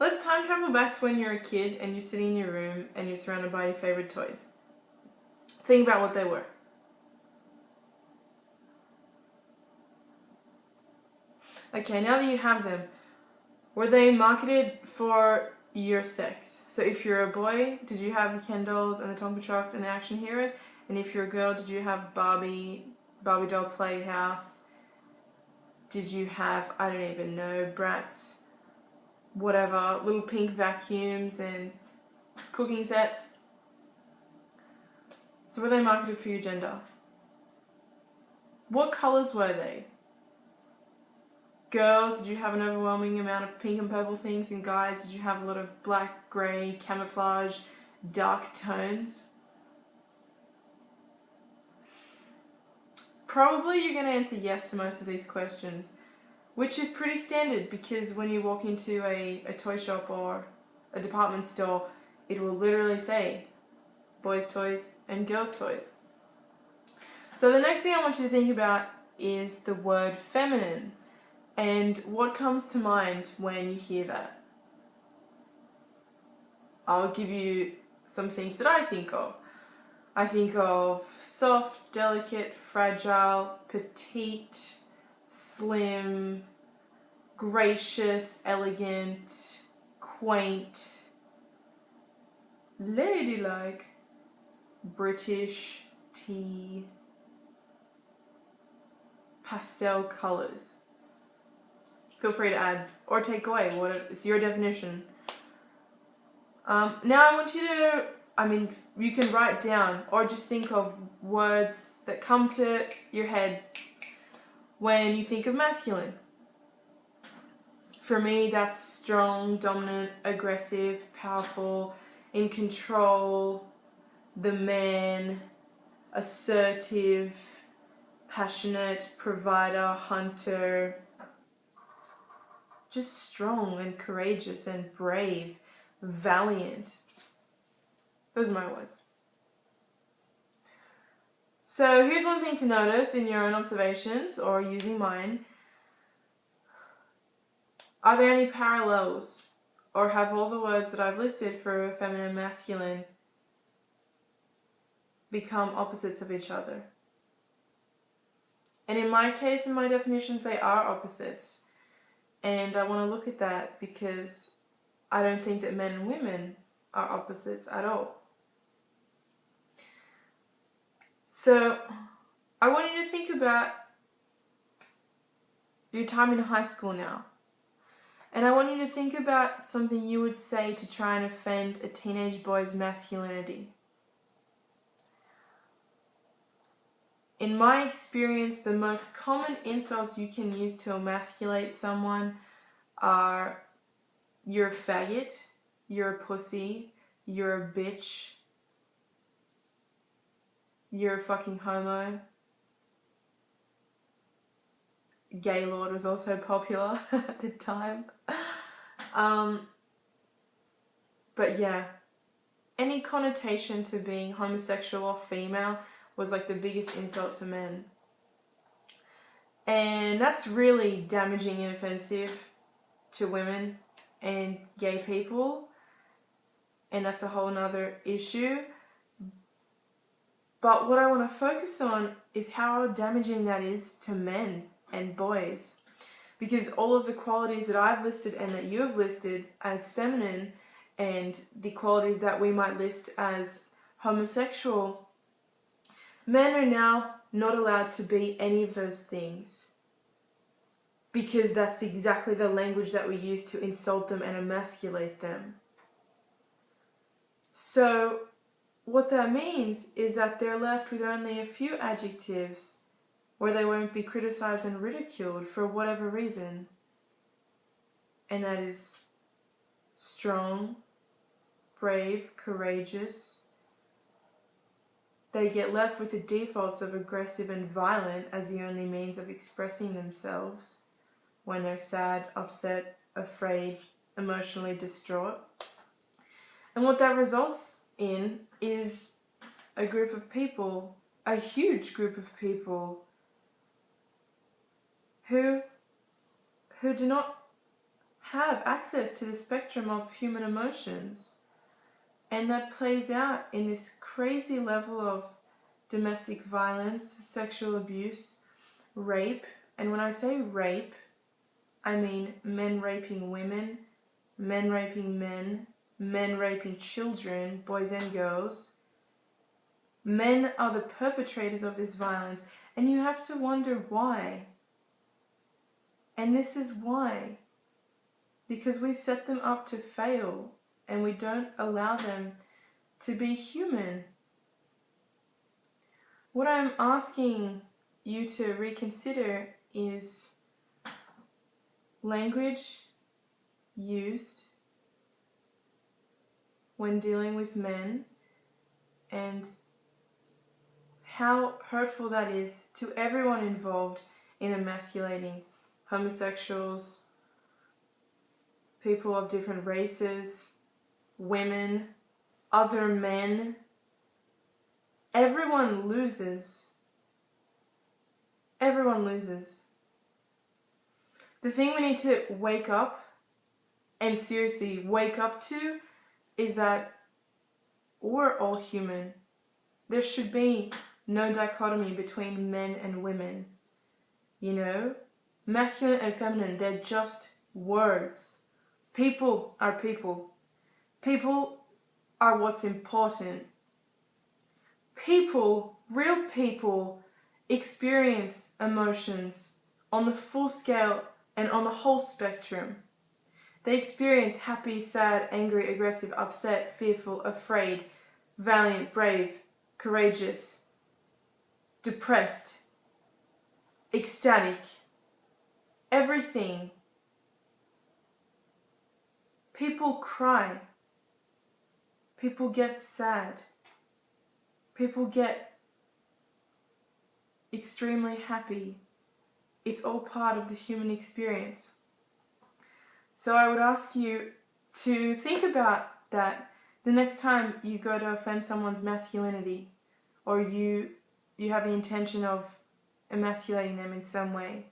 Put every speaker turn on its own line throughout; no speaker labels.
Let's time travel back to when you're a kid and you're sitting in your room and you're surrounded by your favorite toys. Think about what they were. Okay, now that you have them, were they marketed for your sex? So if you're a boy, did you have the Ken dolls and the Tonka trucks and the action heroes? And if you're a girl, did you have Barbie doll playhouse? Did you have, I don't even know, Bratz, whatever, little pink vacuums and cooking sets? So were they marketed for your gender? What colours were they? Girls, did you have an overwhelming amount of pink and purple things? And guys, did you have a lot of black, grey, camouflage, dark tones? Probably you're going to answer yes to most of these questions, which is pretty standard because when you walk into a toy shop or a department store, it will literally say boys' toys and girls' toys. So the next thing I want you to think about is the word feminine and what comes to mind when you hear that. I'll give you some things that I think of. I think of soft, delicate, fragile, petite, slim, gracious, elegant, quaint, ladylike, British, tea, pastel colours. Feel free to add or take away, it's your definition. Now I want you to, you can write down or just think of words that come to your head when you think of masculine. For me, that's strong, dominant, aggressive, powerful, in control, the man, assertive, passionate, provider, hunter, just strong and courageous and brave, valiant. Those are my words. So here's one thing to notice in your own observations or using mine. Are there any parallels, or have all the words that I've listed for feminine and masculine become opposites of each other? And in my case, in my definitions, they are opposites. And I want to look at that because I don't think that men and women are opposites at all. So I want you to think about your time in high school now. And I want you to think about something you would say to try and offend a teenage boy's masculinity. In my experience, the most common insults you can use to emasculate someone are you're a faggot, you're a pussy, you're a bitch, you're a fucking homo. Gaylord was also popular at the time. But yeah, any connotation to being homosexual or female was like the biggest insult to men. And that's really damaging and offensive to women and gay people. And that's a whole nother issue. But what I want to focus on is how damaging that is to men and boys. Because all of the qualities that I've listed and that you have listed as feminine and the qualities that we might list as homosexual, men are now not allowed to be any of those things. Because that's exactly the language that we use to insult them and emasculate them. So what that means is that they're left with only a few adjectives where they won't be criticized and ridiculed for whatever reason. And that is strong, brave, courageous. They get left with the defaults of aggressive and violent as the only means of expressing themselves when they're sad, upset, afraid, emotionally distraught. And what that results in is a group of people, a huge group of people, who do not have access to the spectrum of human emotions. And that plays out in this crazy level of domestic violence, sexual abuse, rape. And when I say rape, I mean men raping women, men raping men, men raping children, boys and girls. Men are the perpetrators of this violence, and you have to wonder why. And this is why. Because we set them up to fail, and we don't allow them to be human. What I'm asking you to reconsider is language used when dealing with men, and how hurtful that is to everyone involved in emasculating homosexuals, people of different races, women, other men. Everyone loses. Everyone loses. The thing we need to wake up, and seriously wake up to, is that we're all human. There should be no dichotomy between men and women. You know? Masculine and feminine, they're just words. People are people. People are what's important. People, real people, experience emotions on the full scale and on the whole spectrum. They experience happy, sad, angry, aggressive, upset, fearful, afraid, valiant, brave, courageous, depressed, ecstatic, everything. People cry. People get sad. People get extremely happy. It's all part of the human experience. So I would ask you to think about that the next time you go to offend someone's masculinity, or you have the intention of emasculating them in some way.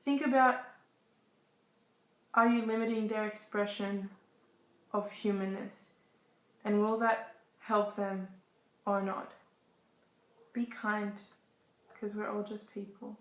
Think about, are you limiting their expression of humanness? And will that help them or not? Be kind, because we're all just people.